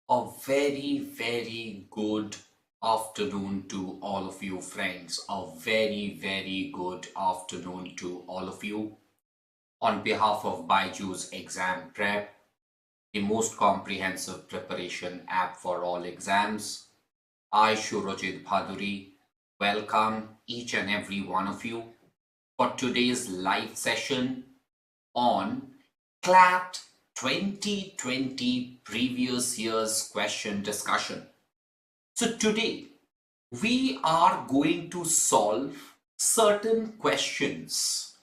A very, very good afternoon to all of you, friends. A very, very good afternoon to all of you. On behalf of BYJU'S Exam Prep, the most comprehensive preparation app for all exams, I, Shurojit Bhaduri, welcome each and every one of you for today's live session on CLAT 2020 previous year's question discussion. So today we are going to solve certain questions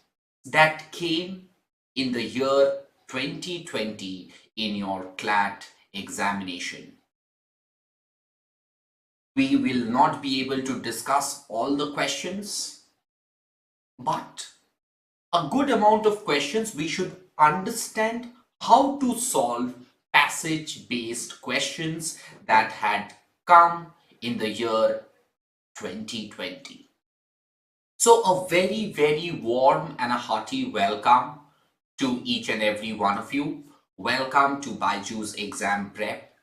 that came in the year 2020 in your CLAT examination. We will not be able to discuss all the questions, but a good amount of questions we should understand how to solve passage based questions that had come in the year 2020. So a very, very warm and a hearty welcome to each and every one of you. Welcome to BYJU'S Exam Prep.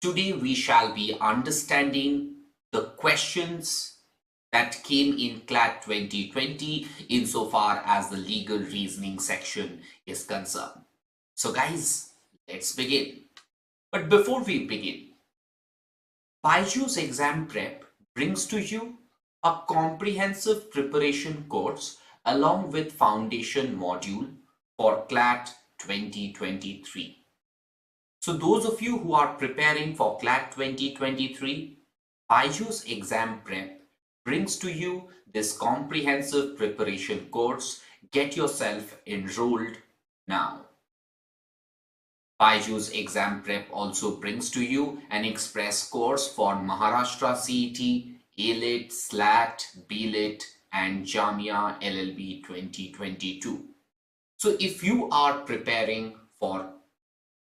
Today we shall be understanding the questions that came in CLAT 2020 insofar as the legal reasoning section is concerned. So guys, let's begin. But before we begin, BYJU'S Exam Prep brings to you a comprehensive preparation course along with foundation module for CLAT 2023. So those of you who are preparing for CLAT 2023, BYJU'S Exam Prep brings to you this comprehensive preparation course. Get yourself enrolled now. BYJU'S Exam Prep also brings to you an express course for Maharashtra CET, ALIT, CLAT, BLIT and Jamia LLB 2022. So if you are preparing for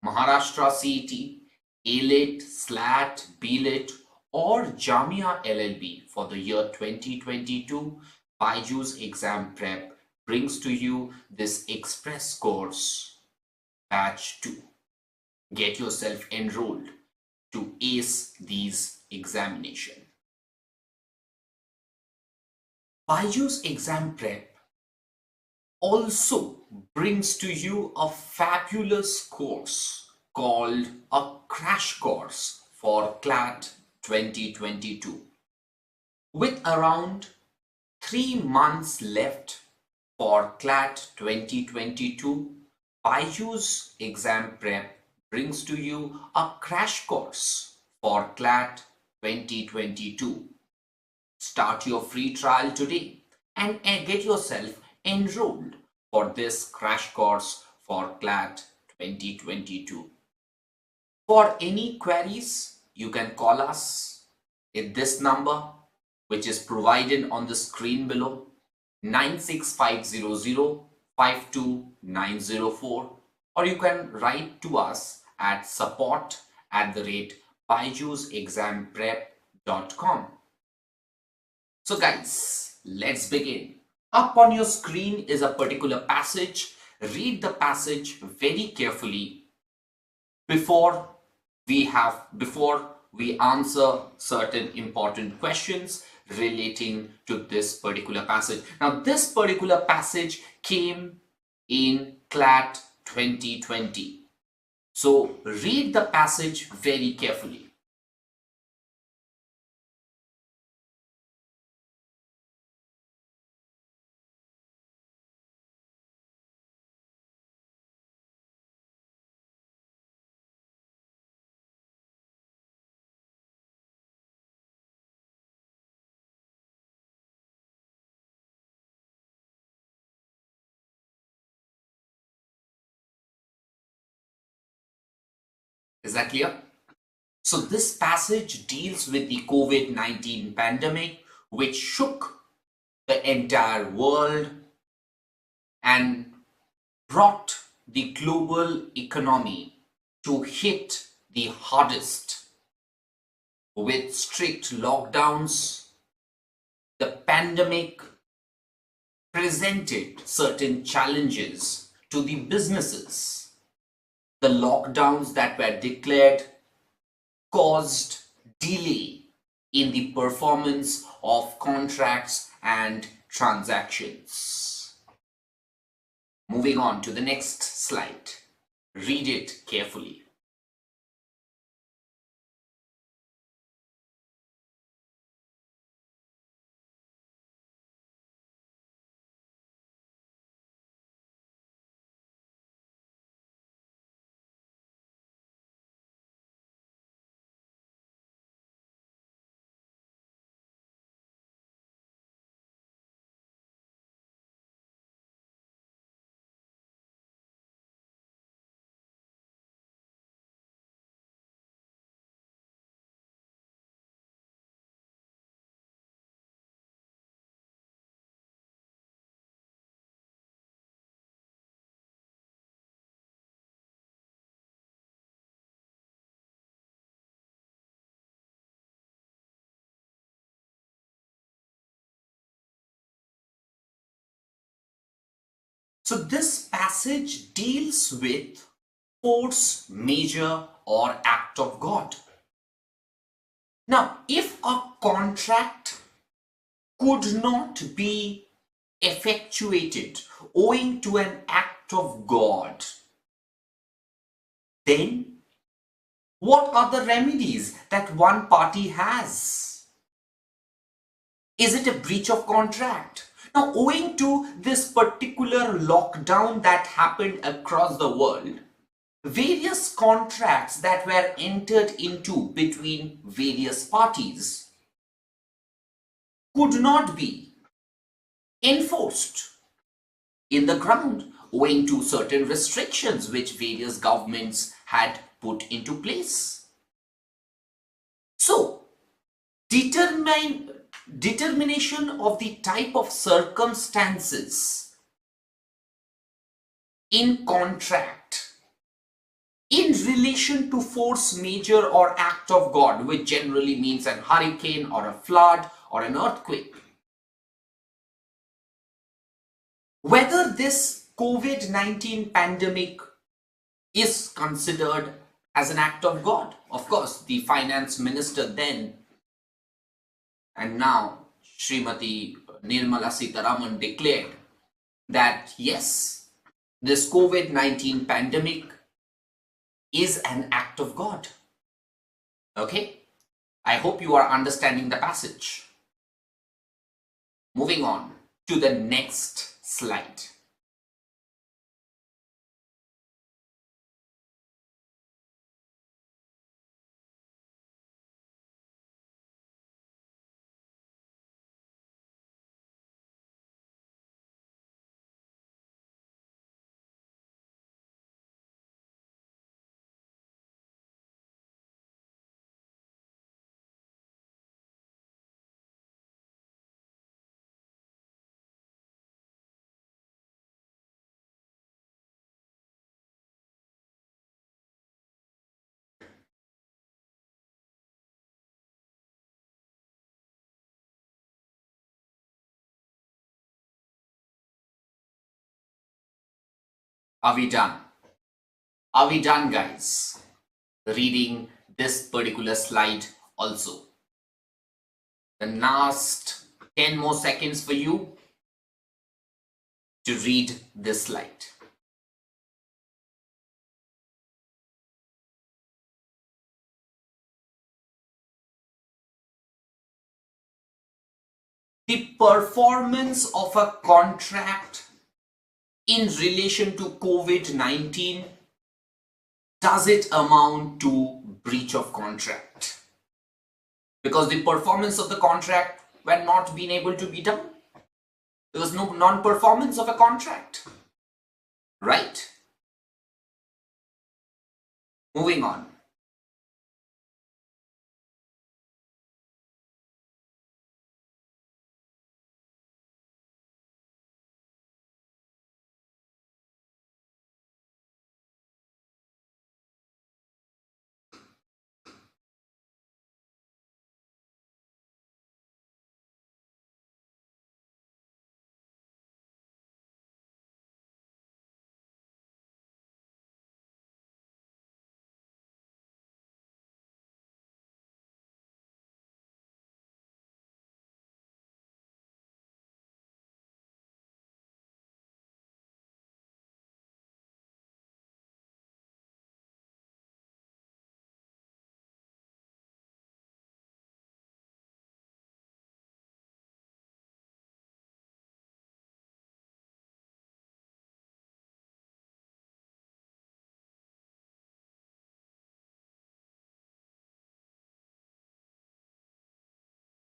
Maharashtra CET, ALIT, CLAT, BLIT or Jamia LLB for the year 2022, BYJU'S Exam Prep brings to you this express course, Batch 2. Get yourself enrolled to ace these examinations. BYJU'S Exam Prep also brings to you a fabulous course called a crash course for CLAT 2022. With around 3 months left for CLAT 2022, BYJU'S Exam Prep brings to you a crash course for CLAT 2022. Start your free trial today and get yourself enrolled for this crash course for CLAT 2022. For any queries, you can call us at this number, which is provided on the screen below, 96500 52904, or you can write to us at support@byju'sexamprep.com. So guys, let's begin. Up on your screen is a particular passage. Read the passage very carefully before we answer certain important questions relating to this particular passage. Now, this particular passage came in CLAT 2020. So, read the passage very carefully. Is that clear? So this passage deals with the COVID-19 pandemic, which shook the entire world and brought the global economy to hit the hardest with strict lockdowns. The pandemic presented certain challenges to the businesses. The lockdowns that were declared caused delay in the performance of contracts and transactions. Moving on to the next slide. Read it carefully. So this passage deals with force majeure or act of God. Now, if a contract could not be effectuated owing to an act of God, then what are the remedies that one party has? Is it a breach of contract? Now, owing to this particular lockdown that happened across the world, various contracts that were entered into between various parties could not be enforced in the ground owing to certain restrictions which various governments had put into place. So, determination of the type of circumstances in contract in relation to force majeure or act of God, which generally means an hurricane or a flood or an earthquake. Whether this COVID-19 pandemic is considered as an act of God. Of course, the finance minister then and now Srimati Nirmala Sitharaman declared that yes, this COVID-19 pandemic is an act of God. Okay, I hope you are understanding the passage. Moving on to the next slide. Are we done? Are we done, guys? Reading this particular slide also. The last 10 more seconds for you to read this slide. The performance of a contract in relation to COVID-19, does it amount to breach of contract? Because the performance of the contract were not being able to be done. There was no non-performance of a contract, right? Moving on.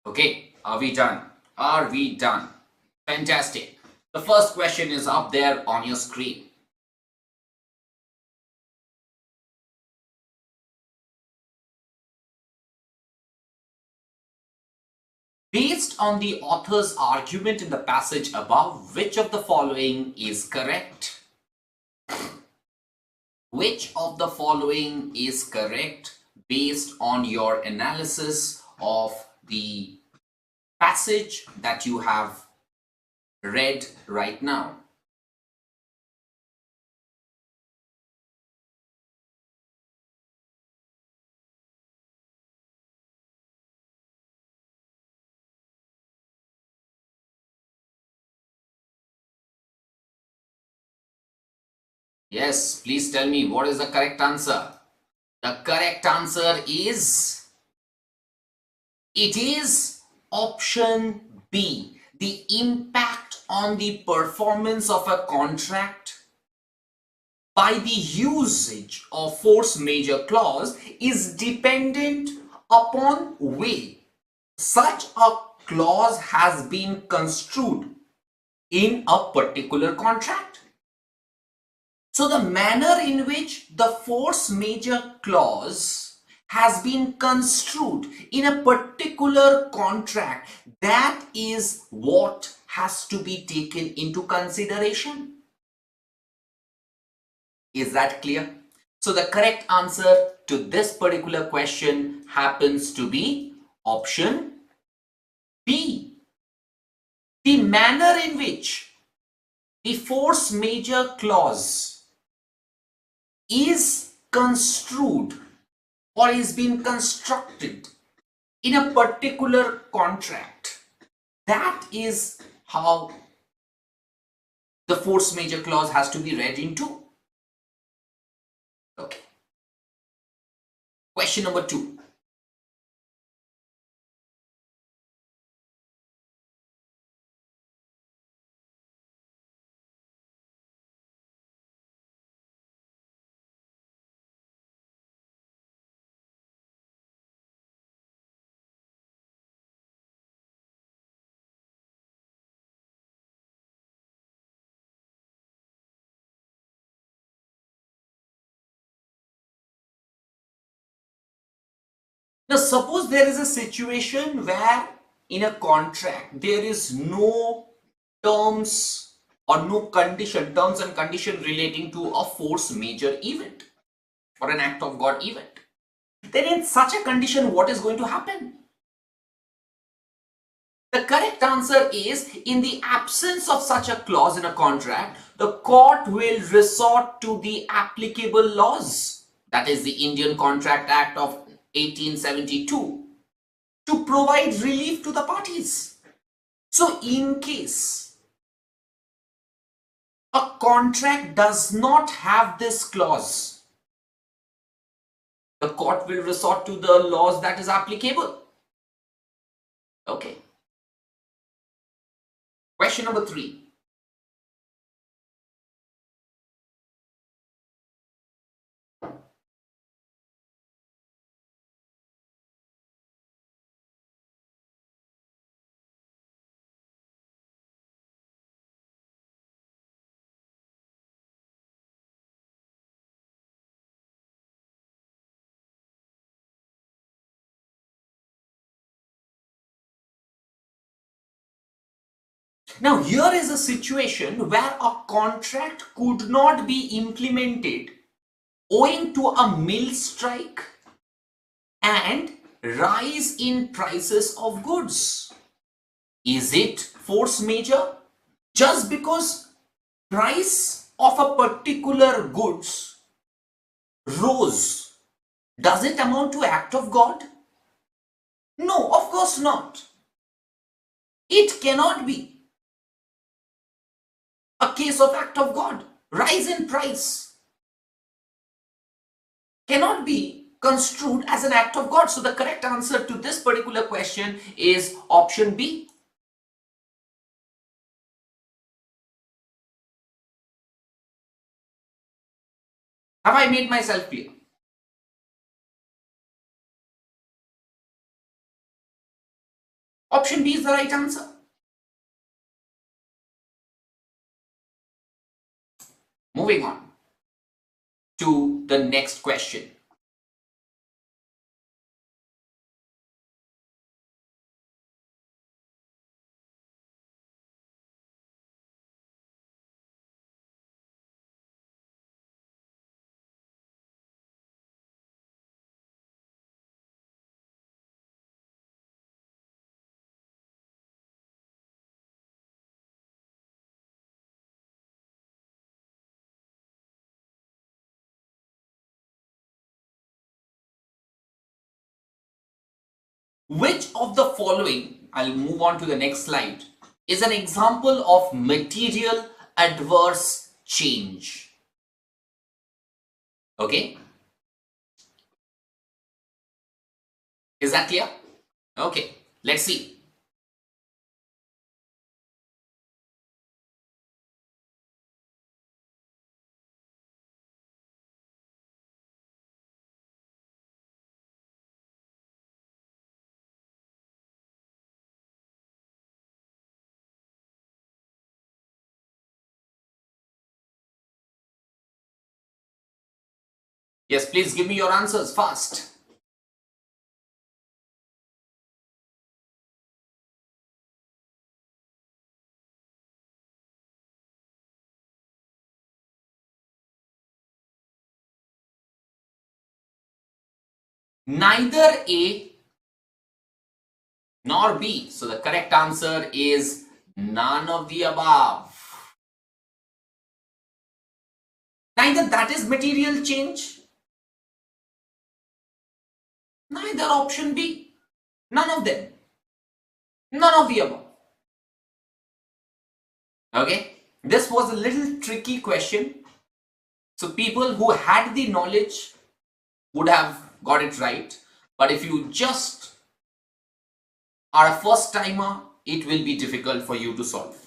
Okay, are we done? Are we done? Fantastic. The first question is up there on your screen. Based on the author's argument in the passage above, which of the following is correct? Which of the following is correct based on your analysis of the passage that you have read right now? Yes, please tell me what is the correct answer. The correct answer is, it is option B. The impact on the performance of a contract by the usage of force majeure clause is dependent upon way such a clause has been construed in a particular contract. So the manner in which the force majeure clause has been construed in a particular contract, that is what has to be taken into consideration. Is that clear? So the correct answer to this particular question happens to be option B. The manner in which the force majeure clause is construed or is being constructed in a particular contract, that is how the force majeure clause has to be read into. Okay. Question number 2. Now suppose there is a situation where in a contract there is no terms or no condition, terms and condition relating to a force majeure event or an act of God event. Then in such a condition, what is going to happen? The correct answer is, in the absence of such a clause in a contract, the court will resort to the applicable laws, that is the Indian Contract Act of 1872, to provide relief to the parties. So in case a contract does not have this clause, the court will resort to the laws that is applicable. Okay. Question number 3. Now here is a situation where a contract could not be implemented owing to a mill strike and rise in prices of goods. Is it force majeure? Just because price of a particular goods rose, does it amount to act of God? No, of course not. It cannot be a case of act of God. Rise in price cannot be construed as an act of God. So the correct answer to this particular question is option B. Have I made myself clear? Option B is the right answer. Moving on to the next question. Which of the following, I'll move on to the next slide, is an example of material adverse change? Okay, is that clear? Okay, let's see. Yes, please give me your answers fast. Neither A nor B. So the correct answer is none of the above. Neither that is material change, neither option B. None of them. None of the above. Okay, this was a little tricky question. So people who had the knowledge would have got it right. But if you just are a first timer, it will be difficult for you to solve.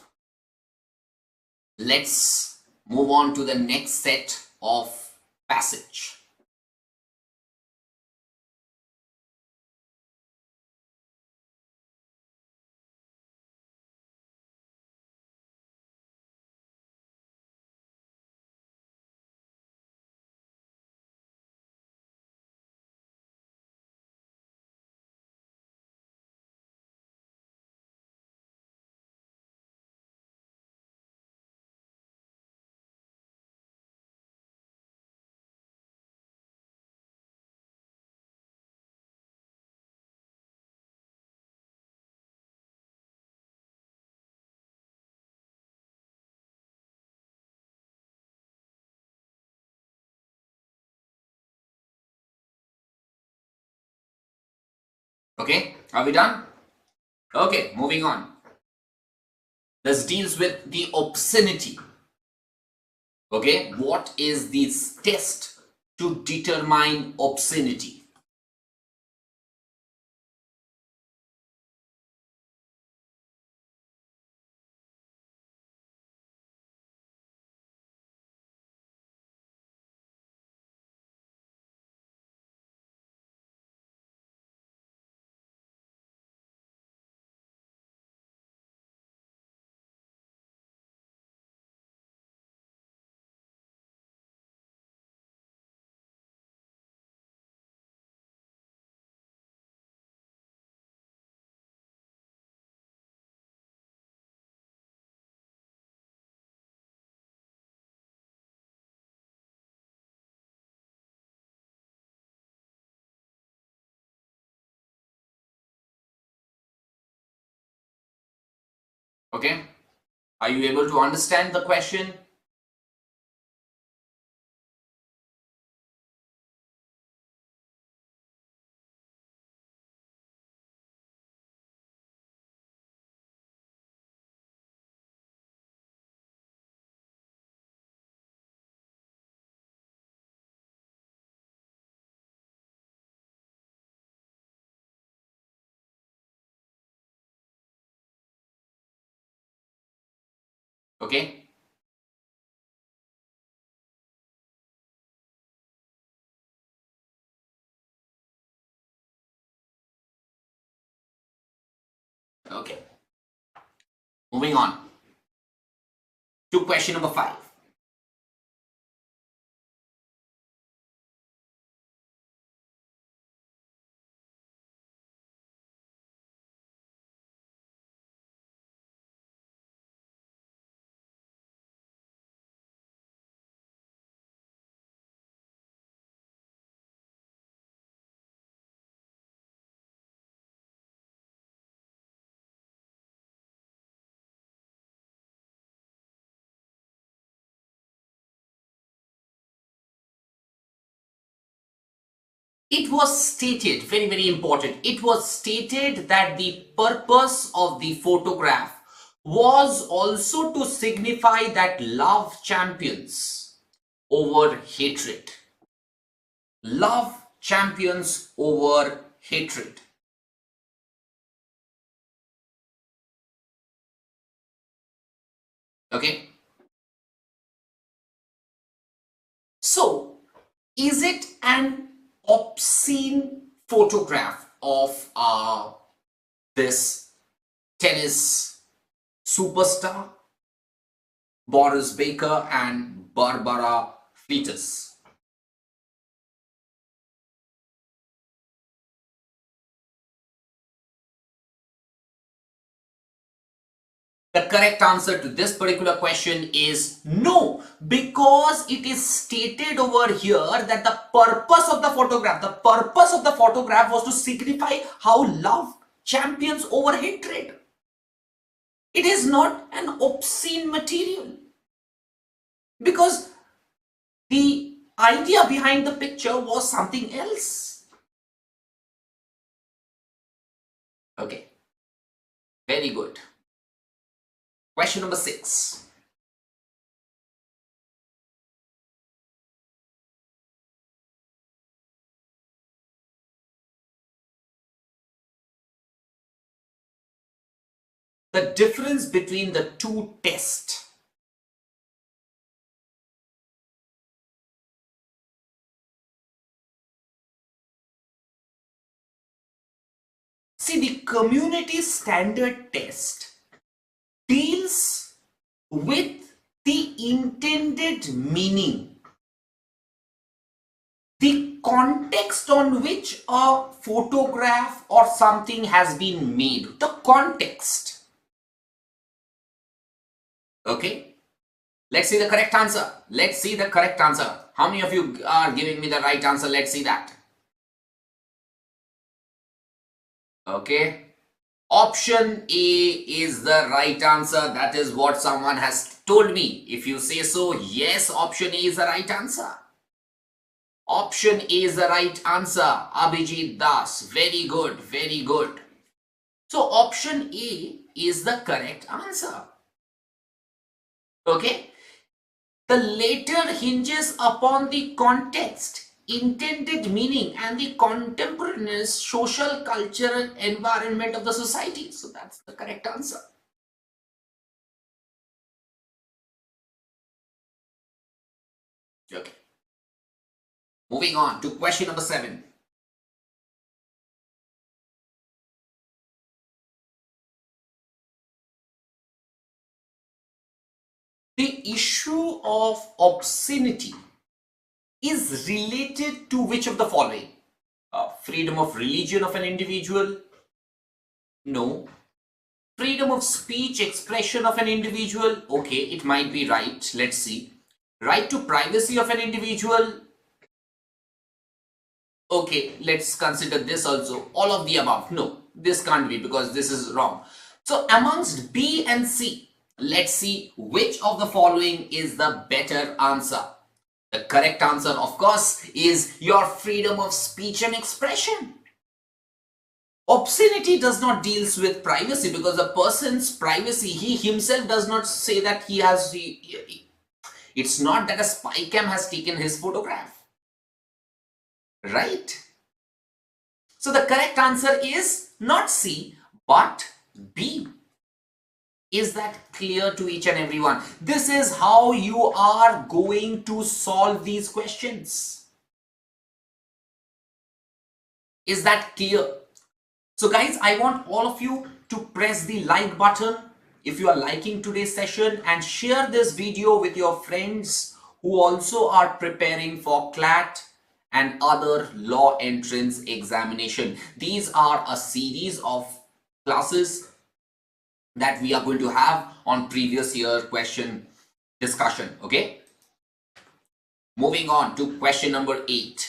Let's move on to the next set of passage. Okay, are we done? Okay, moving on. This deals with the obscenity. Okay, what is this test to determine obscenity? Okay, are you able to understand the question? Okay, Okay. Moving on to question number 5. It was stated, very, very important, it was stated that the purpose of the photograph was also to signify that love champions over hatred. Love champions over hatred. Okay. So, is it an obscene photograph of this tennis superstar, Boris Baker and Barbara Freitas? The correct answer to this particular question is no, because it is stated over here that the purpose of the photograph was to signify how love champions over hatred. It is not an obscene material, because the idea behind the picture was something else. Okay, very good. Question number 6. The difference between the two tests. See, the community standard test deals with the intended meaning, the context on which a photograph or something has been made, the context. Okay, let's see the correct answer. Let's see the correct answer. How many of you are giving me the right answer? Let's see that. Okay, option A is the right answer. That is what someone has told me. If you say so, yes, option A is the right answer. Option A is the right answer. Abhijit Das. Very good. Very good. So option A is the correct answer. Okay. The later hinges upon the context, intended meaning, and the contemporaneous social, cultural environment of the society. So that's the correct answer. Okay. Moving on to question number 7. The issue of obscenity is related to which of the following? Freedom of religion of an individual? No. Freedom of speech, expression of an individual? Okay, it might be right. Let's see. Right to privacy of an individual? Okay, let's consider this also. All of the above. No, this can't be, because this is wrong. So amongst B and C, let's see which of the following is the better answer. The correct answer, of course, is your freedom of speech and expression. Obscenity does not deals with privacy, because a person's privacy, he himself does not say that he has. It's not that a spy cam has taken his photograph, right? So the correct answer is not C, but B. Is that clear to each and everyone? This is how you are going to solve these questions. Is that clear? So guys, I want all of you to press the like button if you are liking today's session, and share this video with your friends who also are preparing for CLAT and other law entrance examination. These are a series of classes that we are going to have on previous year question discussion. Okay, moving on to question number 8.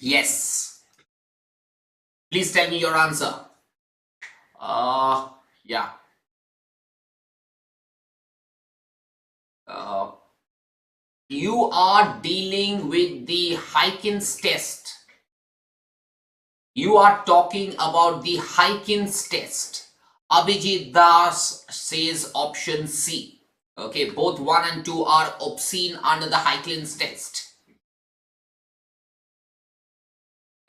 Yes, please tell me your answer. Yeah. You are dealing with the Hyken's test. You are talking about the Hyken's test. Abhijit Das says option C. Okay, both 1 and 2 are obscene under the Hyken's test.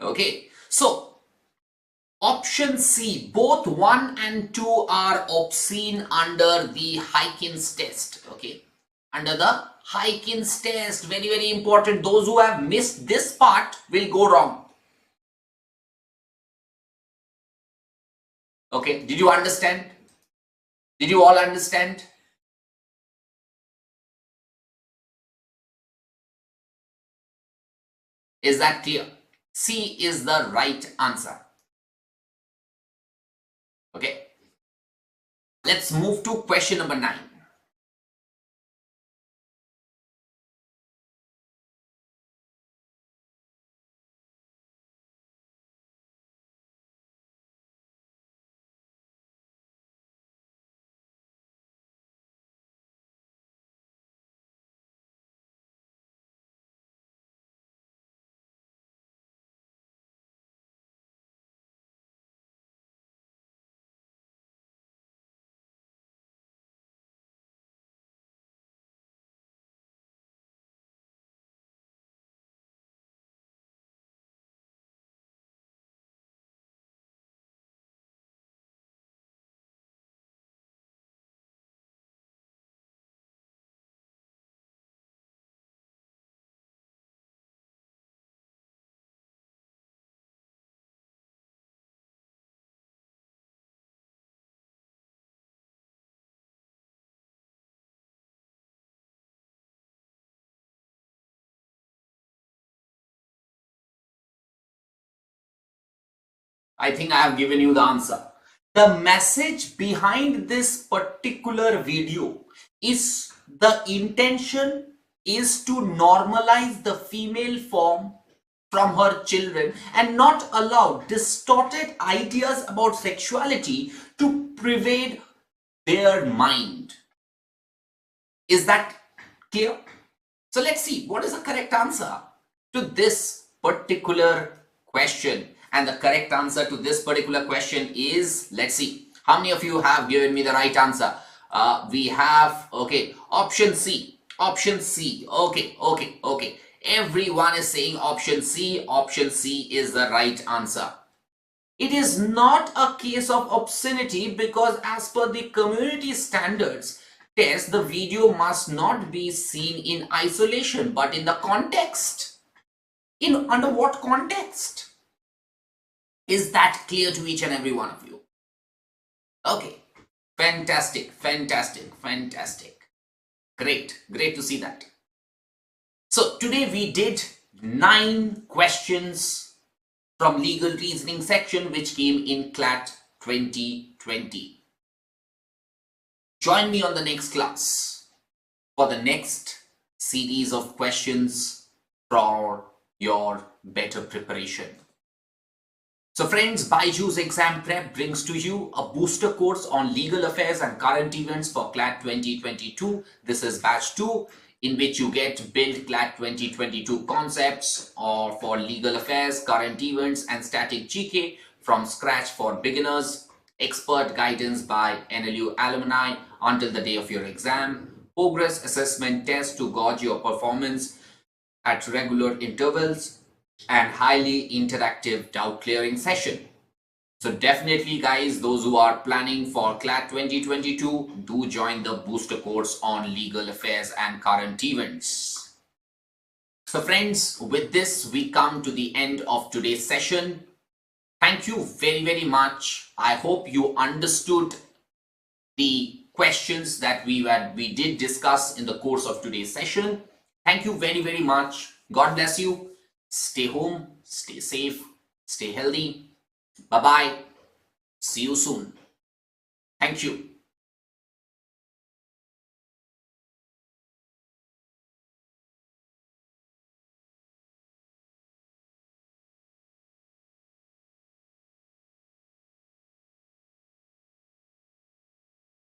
Okay, so option C, both 1 and 2 are obscene under the Hyken's test. Okay, under the Hyken's test, very, very important. Those who have missed this part will go wrong. Okay, did you understand? Did you all understand? Is that clear? C is the right answer. Okay, let's move to question number 9. I think I have given you the answer. The message behind this particular video is the intention is to normalize the female form from her children and not allow distorted ideas about sexuality to pervade their mind. Is that clear? So let's see what is the correct answer to this particular question. And the correct answer to this particular question is, let's see, how many of you have given me the right answer? We have, okay, option C. Option C. Okay. Everyone is saying option C. Option C is the right answer. It is not a case of obscenity because as per the community standards test, the video must not be seen in isolation but in the context. Under what context? Is that clear to each and every one of you? Okay, fantastic. Great to see that. So today we did 9 questions from legal reasoning section which came in CLAT 2020. 2020. Join me on the next class for the next series of questions for your better preparation. So friends, BYJU'S Exam Prep brings to you a booster course on legal affairs and current events for CLAT 2022. This is batch 2, in which you get build CLAT 2022 concepts or for legal affairs, current events and static GK from scratch for beginners, expert guidance by NLU alumni until the day of your exam, progress assessment test to gauge your performance at regular intervals, and highly interactive doubt clearing session. So definitely guys, those who are planning for CLAT 2022, do join the booster course on legal affairs and current events. So friends, with this we come to the end of today's session. Thank you very much. I hope you understood the questions that we did discuss in the course of today's session. Thank you very much. God bless you. Stay home, stay safe, stay healthy. Bye-bye. See you soon. Thank you.